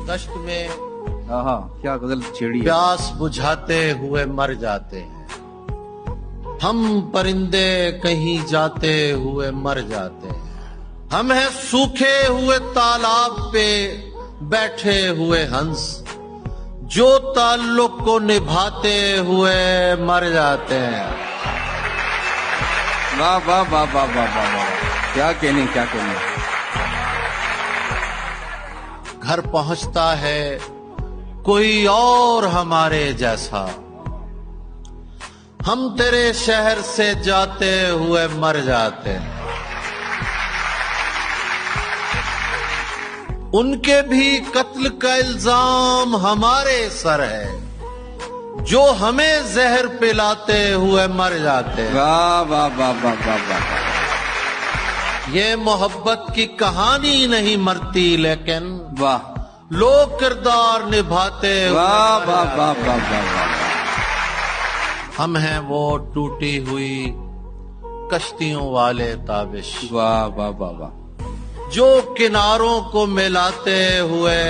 دشت میں کیا غزل چھیڑی ہے. پیاس بجھاتے ہوئے مر جاتے ہیں. ہم پرندے کہیں جاتے ہوئے مر جاتے ہیں. ہم ہیں سوکھے ہوئے تالاب پہ بیٹھے ہوئے ہنس جو تعلق کو نبھاتے ہوئے مر جاتے ہیں. واہ واہ واہ واہ واہ واہ واہ. کیا کہنے کیا کہنے. گھر پہنچتا ہے کوئی اور ہمارے جیسا. ہم تیرے شہر سے جاتے ہوئے مر جاتے ہیں. ان کے بھی قتل کا الزام ہمارے سر ہے جو ہمیں زہر پلاتے ہوئے مر جاتے ہیں. واہ واہ واہ واہ واہ واہ. یہ محبت کی کہانی نہیں مرتی لیکن واہ لوگ کردار نبھاتے ہوئے واہ مر واہ جاتے واہ ہیں. واہ واہ واہ. ہم ہیں وہ ٹوٹی ہوئی کشتیوں والے تابش واہ واہ واہ واہ. جو کناروں کو ملاتے ہوئے